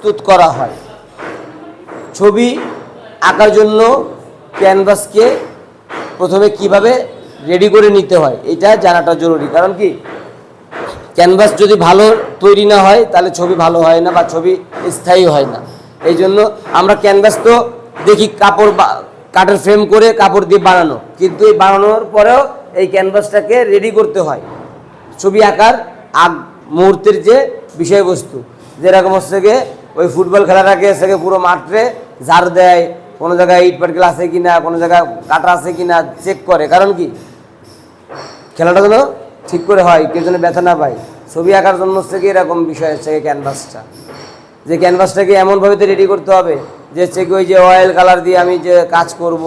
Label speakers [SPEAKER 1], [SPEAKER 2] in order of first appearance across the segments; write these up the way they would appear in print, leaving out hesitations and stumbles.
[SPEAKER 1] প্রস্তুত করা হয়। ছবি আঁকার জন্য ক্যানভাসকে প্রথমে কিভাবে রেডি করে নিতে হয় এটা জানাটা জরুরি। কারণ কি, ক্যানভাস যদি ভালো তৈরি না হয় তাহলে ছবি ভালো হয় না বা ছবি স্থায়ী হয় না। এই জন্য আমরা ক্যানভাস তো দেখি কাপড় কাঠের ফ্রেম করে কাপড় দিয়ে বানানো, কিন্তু এই বানানোর পরেও এই ক্যানভাসটাকে রেডি করতে হয় ছবি আঁকার মুহূর্তের যে বিষয়বস্তু। যেরকম হচ্ছে গিয়ে ওই ফুটবল খেলার আগে হচ্ছে পুরো মাঠে ঝাড় দেয়, কোনো জায়গায় ইট পাটকেল আছে কিনা, কোনো জায়গায় কাটা আছে কিনা চেক করে। কারণ কি, খেলাটা যেন ঠিক করে হয়, কেউ যেন ব্যথা না পায়। ছবি আঁকার জন্য হচ্ছে কি এরকম বিষয় হচ্ছে ক্যানভাসটা, যে ক্যানভাসটাকে এমনভাবে তো রেডি করতে হবে যে হচ্ছে কি ওই যে অয়েল কালার দিয়ে আমি যে কাজ করব,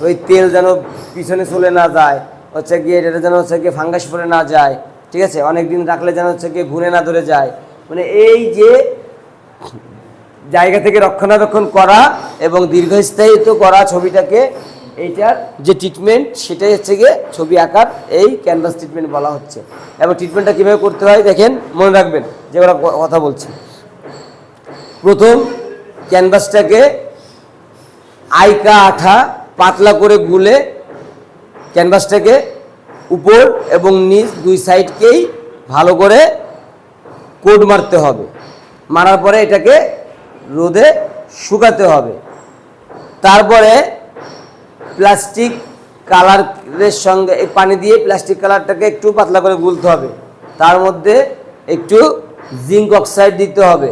[SPEAKER 1] ওই তেল যেন পিছনে চলে না যায়, হচ্ছে গিয়ে এটা যেন হচ্ছে গিয়ে ফাঙ্গাস পড়ে না যায়, ঠিক আছে, অনেক দিন রাখলে যেন হচ্ছে গিয়ে ঘুরে না ধরে যায়। মানে এই যে জায়গা থেকে রক্ষণাবেক্ষণ করা এবং দীর্ঘস্থায়িত্ব করা ছবিটাকে, এইটার যে ট্রিটমেন্ট সেটাই হচ্ছে গিয়ে ছবি আঁকার এই ক্যানভাস ট্রিটমেন্ট বলা হচ্ছে। এবং ট্রিটমেন্টটা কীভাবে করতে হয় দেখেন, মনে রাখবেন যেগুলো কথা বলছি। প্রথম ক্যানভাসটাকে আইকা আঠা পাতলা করে গুলে ক্যানভাসটাকে উপর এবং নিচ দুই সাইডকেই ভালো করে কোড মারতে হবে। মারার পরে এটাকে রোদে শুকাতে হবে। তারপরে প্লাস্টিক কালারের সঙ্গে এই পানি দিয়ে প্লাস্টিক কালারটাকে একটু পাতলা করে গুলতে হবে। তার মধ্যে একটু জিঙ্ক অক্সাইড দিতে হবে।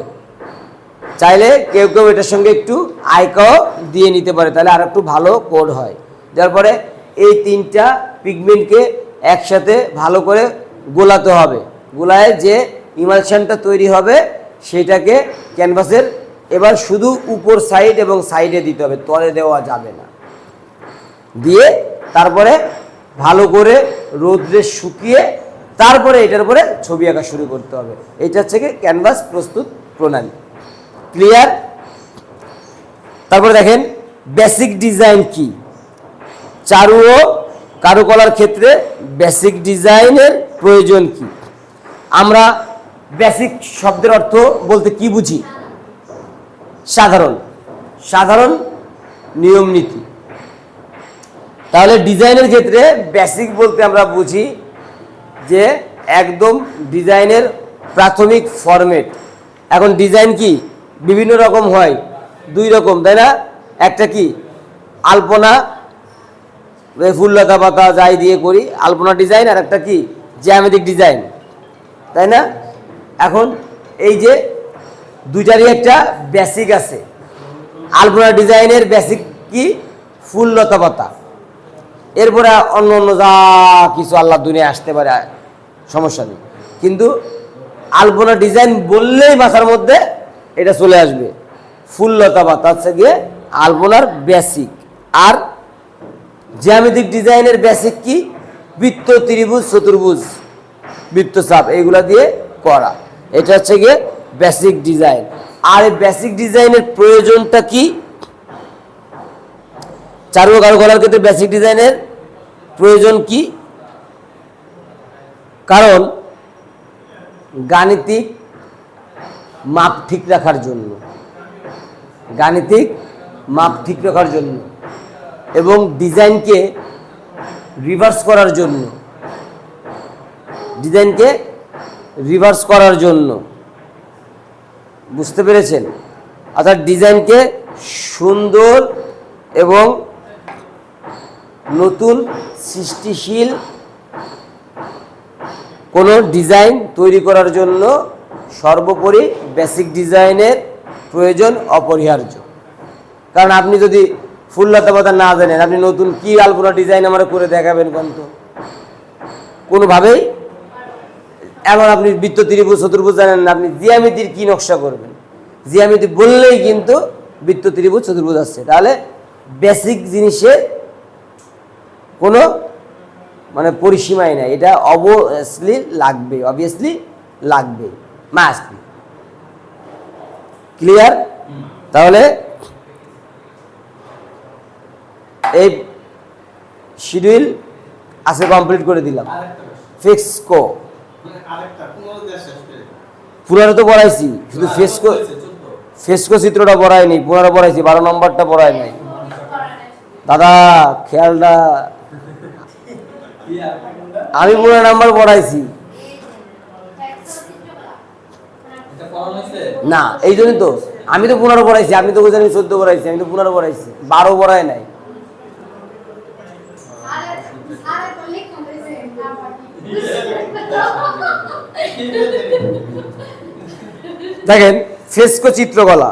[SPEAKER 1] চাইলে কেউ কেউ এটার সঙ্গে একটু আইকাও দিয়ে নিতে পারে, তাহলে আর একটু ভালো কোড হয়। তারপরে এই তিনটা পিগমেন্টকে একসাথে ভালো করে গোলাতে হবে। গোলায় যে ইমালশনটা তৈরি হবে সেটাকে ক্যানভাসের এবার শুধু উপর সাইড এবং সাইডে দিতে হবে, তলে দেওয়া যাবে না। দিয়ে তারপরে ভালো করে রোদ্রে শুকিয়ে তারপরে এটার উপরে ছবি আঁকা শুরু করতে হবে। এটা হচ্ছে কি ক্যানভাস প্রস্তুত প্রণালী। ক্লিয়ার? তারপরে দেখেন বেসিক ডিজাইন কি। চারু ও কারুকলার ক্ষেত্রে বেসিক ডিজাইনের প্রয়োজন কি। আমরা বেসিক শব্দের অর্থ বলতে কি বুঝি? সাধারণ নিয়ম নীতি। তাহলে ডিজাইনের ক্ষেত্রে বেসিক বলতে আমরা বুঝি যে একদম ডিজাইনের প্রাথমিক ফরম্যাট। এখন ডিজাইন কি বিভিন্ন রকম হয়, দুই রকম, তাই না? একটা কি আলপনা, ফুল লতা পাতা যাই দিয়ে করি আলপনা ডিজাইন, আর একটা কি জ্যামিতিক ডিজাইন, তাই না? এখন এই যে দুইটারই একটা বেসিক আছে। আলপনা ডিজাইনের বেসিক কি ফুল লতা পাতা, এরপরে অন্য অন্য যা কিছু আল্লাহ দুনিয়ায় আসতে পারে সমস্যা নেই, কিন্তু আলপনা ডিজাইন বললেই মাথার মধ্যে এটা চলে আসবে ফুল লতা পাতা হচ্ছে গিয়ে আলপনার বেসিক। আর জ্যামিতিক ডিজাইনের বেসিক কি বৃত্ত, ত্রিভুজ, চতুর্ভুজ, বৃত্তচাপ এইগুলা দিয়ে করা, এটা হচ্ছে গিয়ে বেসিক ডিজাইন। আর এই বেসিক ডিজাইনের প্রয়োজনটা কি? চারু ও কারুকলার ক্ষেত্রে বেসিক ডিজাইনের প্রয়োজন কি? কারণ গাণিতিক মাপ ঠিক রাখার জন্য, এবং ডিজাইনকে রিভার্স করার জন্য, বুঝতে পেরেছেন? অর্থাৎ ডিজাইনকে সুন্দর এবং নতুন সৃষ্টিশীল কোনো ডিজাইন তৈরি করার জন্য সর্বোপরি বেসিক ডিজাইনের প্রয়োজন অপরিহার্য। কারণ আপনি যদি ফুল লতা পাতা না জানেন, আপনি নতুন কি আলপনা ডিজাইন আমার করে দেখাবেন কিন্তু কোনোভাবেই। এখন আপনি বৃত্ত, ত্রিভুজ, চতুর্ভুজ জানেন না, আপনি জ্যামিতির কি নকশা করবেন? জ্যামিতি বললেই কিন্তু বৃত্ত, ত্রিভুজ, চতুর্ভুজ আসছে। তাহলে বেসিক জিনিসের কোনো মানে পরিসীমাই নাই, এটা অবভিয়াসলি লাগবে, মাস্টলি। ক্লিয়ার? তাহলে এই শিডিউল আজকে কমপ্লিট করে দিলাম। ফেক্সকো পুরো তো পড়াইছি, শুধু ফ্রেস্কো চিত্রটা বড়ায়নি, 15 বড়াইছি, 12 নম্বরটা বড়ায় নাই। দাদা খেয়ালটা, আমি 15 নাম্বার বড়াইছি না, এই জন্যই তো আমি তো 15 বড়াইছি, আপনি তো জানি 14 বড়াইছি, আমি তো 15 বড়াইছি, 12 বড়ায় নাই। দেখেন ফ্রেস্কো চিত্রকলা,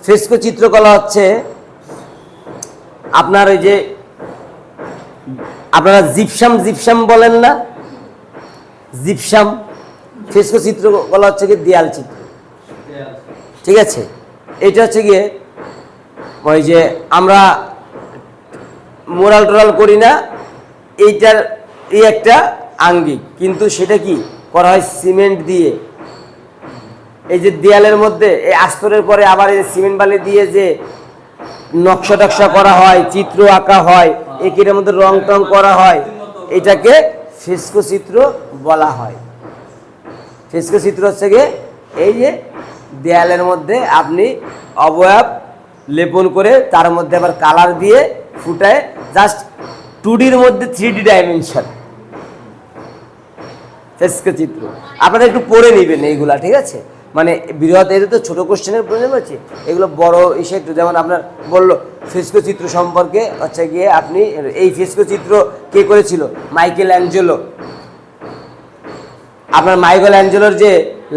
[SPEAKER 1] ফ্রেস্কো চিত্রকলা হচ্ছে আপনার ওই যে আপনারা জিপসাম জিপসাম বলেন না, জিপসাম। ফ্রেস্কো চিত্রকলা হচ্ছে কি দেয়াল চিত্র, ঠিক আছে। এটা হচ্ছে গিয়ে ওই যে আমরা মোরাল টোরাল করি না, এইটার এই একটা আঙ্গিক, কিন্তু সেটা কি করা হয় সিমেন্ট দিয়ে। এই যে দেয়ালের মধ্যে এই আস্তরের পরে আবার এই সিমেন্ট বালি দিয়ে যে নকশা টকশা করা হয়, চিত্র আঁকা হয়, একের মধ্যে রং টং করা হয়, এটাকে ফ্রেস্কো চিত্র বলা হয়। ফ্রেস্কো চিত্র হচ্ছে গিয়ে এই যে দেয়ালের মধ্যে আপনি অবয়ব লেপন করে তার মধ্যে আবার কালার দিয়ে ফুটায়, জাস্ট 2Dর মধ্যে 3D ডাইমেনশন ফ্রেস্কো চিত্র। আপনারা একটু পড়ে নেবেন এইগুলা, ঠিক আছে। মানে বৃহৎ, এটা তো ছোটো কোশ্চেনের প্রয়োজন আছে, এগুলো বড় এসে একটু, যেমন আপনার বললো ফ্রেস্কো চিত্র সম্পর্কে হচ্ছে গিয়ে আপনি এই ফ্রেস্কো চিত্র কে করেছিল, মাইকেল অ্যাঞ্জেলো। আপনার মাইকেল অ্যাঞ্জেলোর যে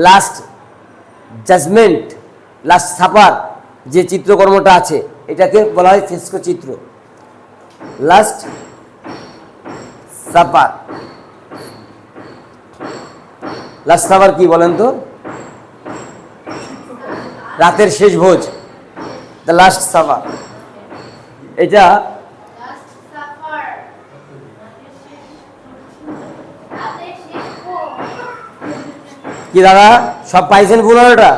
[SPEAKER 1] লাস্ট জাজমেন্ট, লাস্ট সাপার যে চিত্রকর্মটা আছে, এটাকে বলা হয় ফ্রেস্কো চিত্র, লাস্ট সাপার। লাস্ট সাপার কি বলেন তো? রাতের শেষ ভোজ, দ্য লাস্ট সাপার। এটা কি দাদা সব পাইছেন 15টা?